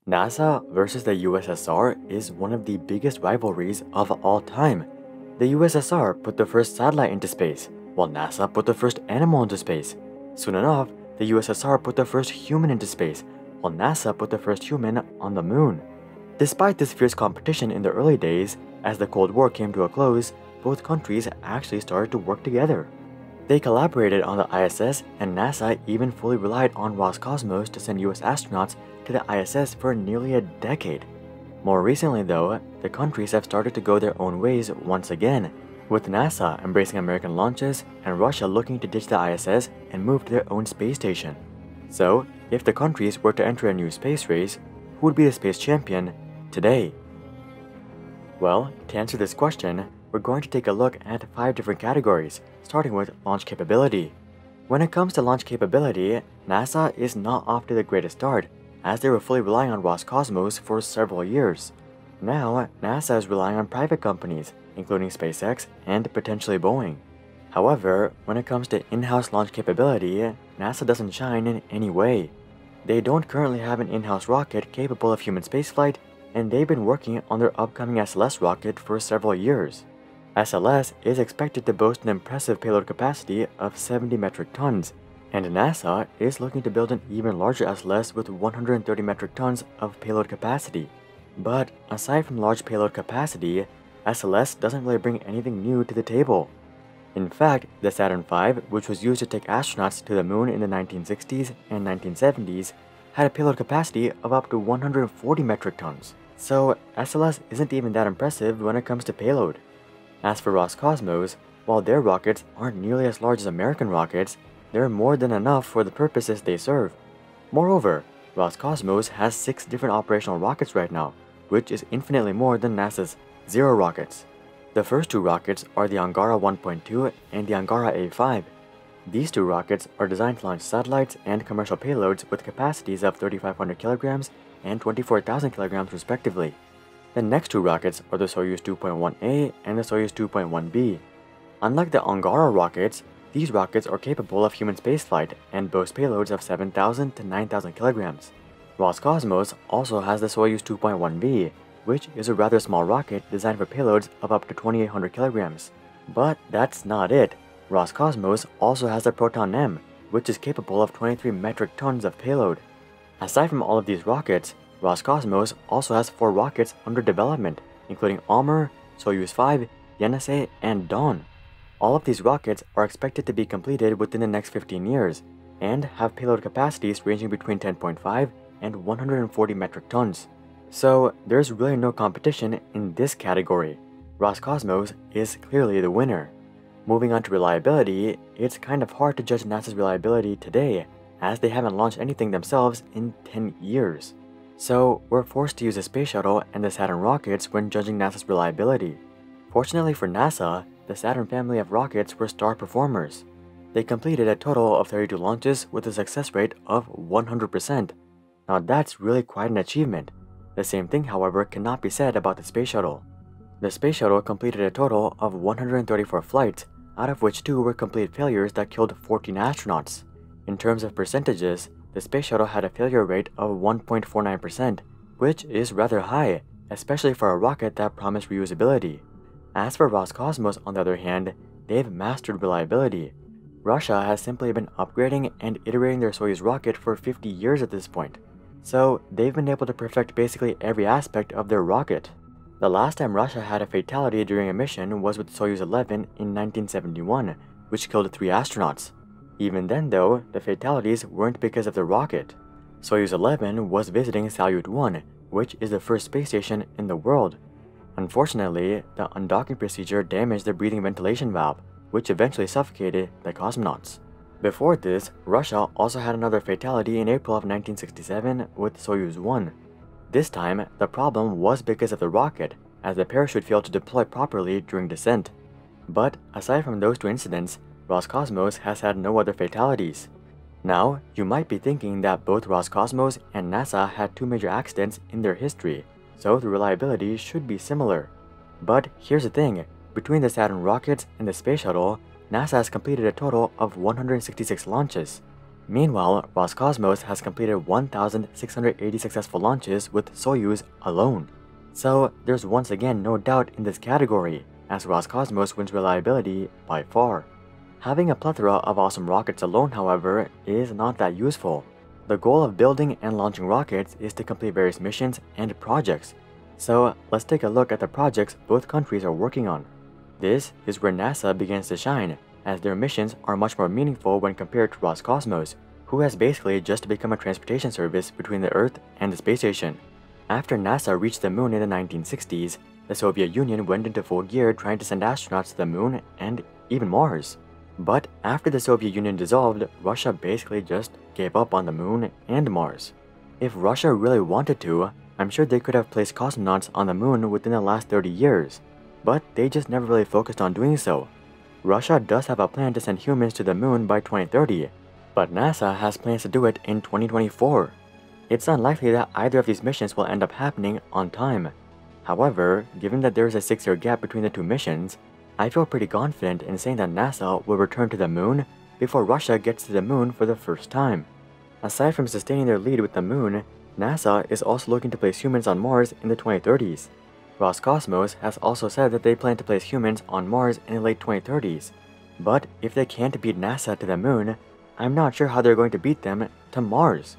NASA versus the USSR is one of the biggest rivalries of all time. The USSR put the first satellite into space, while NASA put the first animal into space. Soon enough, the USSR put the first human into space, while NASA put the first human on the moon. Despite this fierce competition in the early days, as the Cold War came to a close, both countries actually started to work together. They collaborated on the ISS, and NASA even fully relied on Roscosmos to send US astronauts to the ISS for nearly a decade. More recently though, the countries have started to go their own ways once again, with NASA embracing American launches and Russia looking to ditch the ISS and move to their own space station. So, if the countries were to enter a new space race, who would be the space champion today? Well, to answer this question, we're going to take a look at 5 different categories, starting with launch capability. When it comes to launch capability, NASA is not off to the greatest start, as they were fully relying on Roscosmos for several years. Now, NASA is relying on private companies, including SpaceX and potentially Boeing. However, when it comes to in-house launch capability, NASA doesn't shine in any way. They don't currently have an in-house rocket capable of human spaceflight, and they've been working on their upcoming SLS rocket for several years. SLS is expected to boast an impressive payload capacity of 70 metric tons, and NASA is looking to build an even larger SLS with 130 metric tons of payload capacity. But aside from large payload capacity, SLS doesn't really bring anything new to the table. In fact, the Saturn V, which was used to take astronauts to the moon in the 1960s and 1970s, had a payload capacity of up to 140 metric tons. So SLS isn't even that impressive when it comes to payload. As for Roscosmos, while their rockets aren't nearly as large as American rockets, they're more than enough for the purposes they serve. Moreover, Roscosmos has 6 different operational rockets right now, which is infinitely more than NASA's 0 rockets. The first 2 rockets are the Angara 1.2 and the Angara A5. These 2 rockets are designed to launch satellites and commercial payloads with capacities of 3,500 kilograms and 24,000 kilograms respectively. The next 2 rockets are the Soyuz 2.1A and the Soyuz 2.1B. Unlike the Angara rockets, these rockets are capable of human spaceflight and boast payloads of 7,000 to 9,000 kilograms. Roscosmos also has the Soyuz 2.1B, which is a rather small rocket designed for payloads of up to 2,800 kilograms. But that's not it. Roscosmos also has the Proton M, which is capable of 23 metric tons of payload. Aside from all of these rockets, Roscosmos also has 4 rockets under development, including Almer, Soyuz 5, Yenisei, and Dawn. All of these rockets are expected to be completed within the next 15 years, and have payload capacities ranging between 10.5 and 140 metric tons. So there's really no competition in this category. Roscosmos is clearly the winner. Moving on to reliability, it's kind of hard to judge NASA's reliability today, as they haven't launched anything themselves in 10 years. So we're forced to use the Space Shuttle and the Saturn rockets when judging NASA's reliability. Fortunately for NASA, the Saturn family of rockets were star performers. They completed a total of 32 launches with a success rate of 100%. Now that's really quite an achievement. The same thing, however, cannot be said about the Space Shuttle. The Space Shuttle completed a total of 134 flights, out of which 2 were complete failures that killed 14 astronauts. In terms of percentages, the Space Shuttle had a failure rate of 1.49%, which is rather high, especially for a rocket that promised reusability. As for Roscosmos, on the other hand, they've mastered reliability. Russia has simply been upgrading and iterating their Soyuz rocket for 50 years at this point, so they've been able to perfect basically every aspect of their rocket. The last time Russia had a fatality during a mission was with Soyuz 11 in 1971, which killed 3 astronauts. Even then though, the fatalities weren't because of the rocket. Soyuz 11 was visiting Salyut 1, which is the first space station in the world. Unfortunately, the undocking procedure damaged the breathing ventilation valve, which eventually suffocated the cosmonauts. Before this, Russia also had another fatality in April of 1967 with Soyuz 1. This time, the problem was because of the rocket, as the parachute failed to deploy properly during descent. But aside from those 2 incidents, Roscosmos has had no other fatalities. Now, you might be thinking that both Roscosmos and NASA had 2 major accidents in their history, so the reliability should be similar. But here's the thing, between the Saturn rockets and the Space Shuttle, NASA has completed a total of 166 launches. Meanwhile, Roscosmos has completed 1,680 successful launches with Soyuz alone. So there's once again no doubt in this category, as Roscosmos wins reliability by far. Having a plethora of awesome rockets alone, however, is not that useful. The goal of building and launching rockets is to complete various missions and projects. So let's take a look at the projects both countries are working on. This is where NASA begins to shine, as their missions are much more meaningful when compared to Roscosmos, who has basically just become a transportation service between the Earth and the space station. After NASA reached the moon in the 1960s, the Soviet Union went into full gear trying to send astronauts to the moon and even Mars. But after the Soviet Union dissolved, Russia basically just gave up on the moon and Mars. If Russia really wanted to, I'm sure they could have placed cosmonauts on the moon within the last 30 years, but they just never really focused on doing so. Russia does have a plan to send humans to the moon by 2030, but NASA has plans to do it in 2024. It's unlikely that either of these missions will end up happening on time. However, given that there is a 6-year gap between the two missions, I feel pretty confident in saying that NASA will return to the moon before Russia gets to the moon for the first time. Aside from sustaining their lead with the moon, NASA is also looking to place humans on Mars in the 2030s. Roscosmos has also said that they plan to place humans on Mars in the late 2030s. But if they can't beat NASA to the moon, I'm not sure how they're going to beat them to Mars.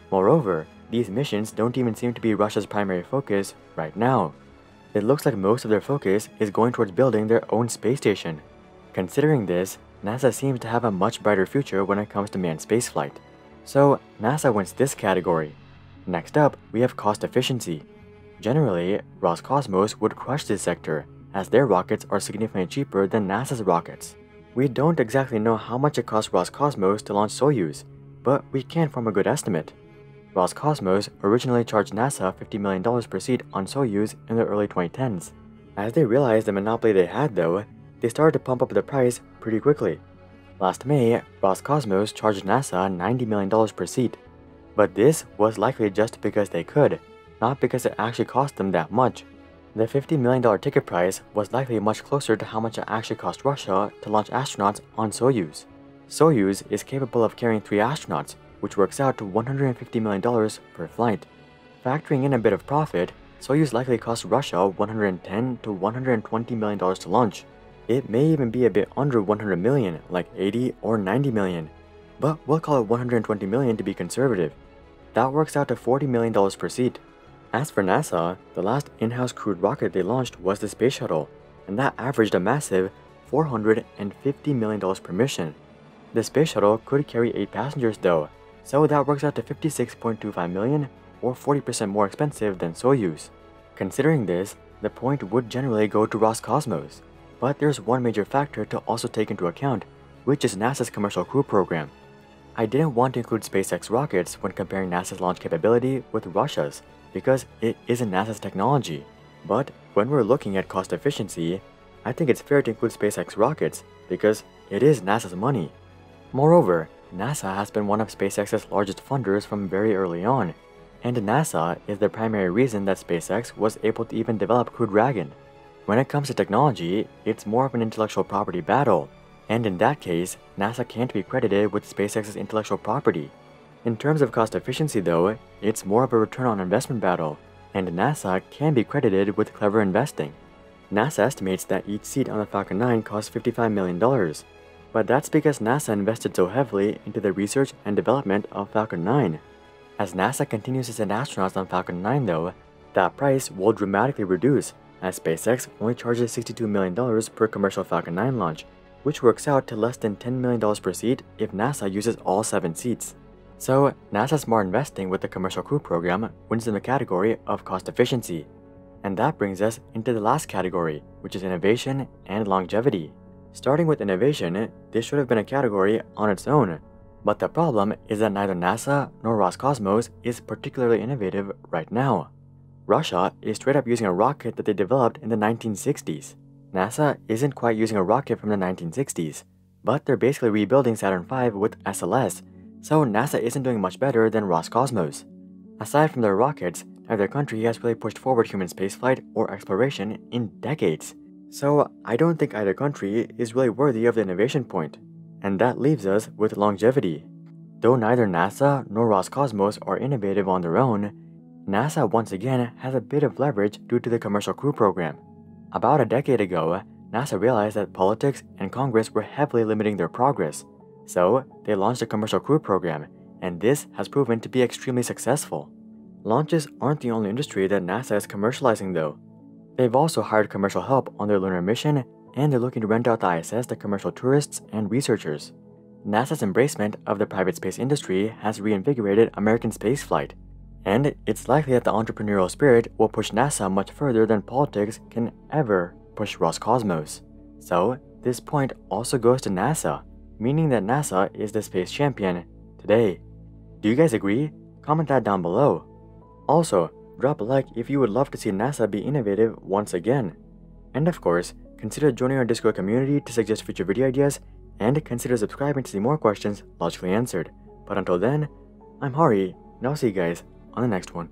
Moreover, these missions don't even seem to be Russia's primary focus right now. It looks like most of their focus is going towards building their own space station. Considering this, NASA seems to have a much brighter future when it comes to manned spaceflight. So NASA wins this category. Next up, we have cost efficiency. Generally, Roscosmos would crush this sector, as their rockets are significantly cheaper than NASA's rockets. We don't exactly know how much it costs Roscosmos to launch Soyuz, but we can form a good estimate. Roscosmos originally charged NASA $50 million per seat on Soyuz in the early 2010s. As they realized the monopoly they had though, they started to pump up the price pretty quickly. Last May, Roscosmos charged NASA $90 million per seat. But this was likely just because they could, not because it actually cost them that much. The $50 million ticket price was likely much closer to how much it actually cost Russia to launch astronauts on Soyuz. Soyuz is capable of carrying 3 astronauts, which works out to $150 million per flight. Factoring in a bit of profit, Soyuz likely cost Russia $110 to $120 million to launch. It may even be a bit under $100 million, like $80 or $90 million, but we'll call it $120 million to be conservative. That works out to $40 million per seat. As for NASA, the last in-house crewed rocket they launched was the Space Shuttle, and that averaged a massive $450 million per mission. The Space Shuttle could carry 8 passengers though, so that works out to $56.25 million, or 40% more expensive than Soyuz. Considering this, the point would generally go to Roscosmos, but there's one major factor to also take into account, which is NASA's commercial crew program. I didn't want to include SpaceX rockets when comparing NASA's launch capability with Russia's, because it isn't NASA's technology. But when we're looking at cost efficiency, I think it's fair to include SpaceX rockets, because it is NASA's money. Moreover, NASA has been one of SpaceX's largest funders from very early on, and NASA is the primary reason that SpaceX was able to even develop Crew Dragon. When it comes to technology, it's more of an intellectual property battle, and in that case, NASA can't be credited with SpaceX's intellectual property. In terms of cost efficiency though, it's more of a return on investment battle, and NASA can be credited with clever investing. NASA estimates that each seat on the Falcon 9 costs $55 million, but that's because NASA invested so heavily into the research and development of Falcon 9. As NASA continues to send astronauts on Falcon 9 though, that price will dramatically reduce, as SpaceX only charges $62 million per commercial Falcon 9 launch, which works out to less than $10 million per seat if NASA uses all 7 seats. So, NASA's smart investing with the commercial crew program wins in the category of cost efficiency. And that brings us into the last category, which is innovation and longevity. Starting with innovation, this should have been a category on its own, but the problem is that neither NASA nor Roscosmos is particularly innovative right now. Russia is straight up using a rocket that they developed in the 1960s. NASA isn't quite using a rocket from the 1960s, but they're basically rebuilding Saturn V with SLS, so NASA isn't doing much better than Roscosmos. Aside from their rockets, neither country has really pushed forward human spaceflight or exploration in decades. So I don't think either country is really worthy of the innovation point. And that leaves us with longevity. Though neither NASA nor Roscosmos are innovative on their own, NASA once again has a bit of leverage due to the Commercial Crew program. About a decade ago, NASA realized that politics and Congress were heavily limiting their progress, so they launched the Commercial Crew program, and this has proven to be extremely successful. Launches aren't the only industry that NASA is commercializing though. They've also hired commercial help on their lunar mission, and they're looking to rent out the ISS to commercial tourists and researchers. NASA's embracement of the private space industry has reinvigorated American spaceflight, and it's likely that the entrepreneurial spirit will push NASA much further than politics can ever push Roscosmos. So, this point also goes to NASA, meaning that NASA is the space champion today. Do you guys agree? Comment that down below. Also, drop a like if you would love to see NASA be innovative once again. And of course, consider joining our Discord community to suggest future video ideas, and consider subscribing to see more questions logically answered. But until then, I'm Hari, and I'll see you guys on the next one.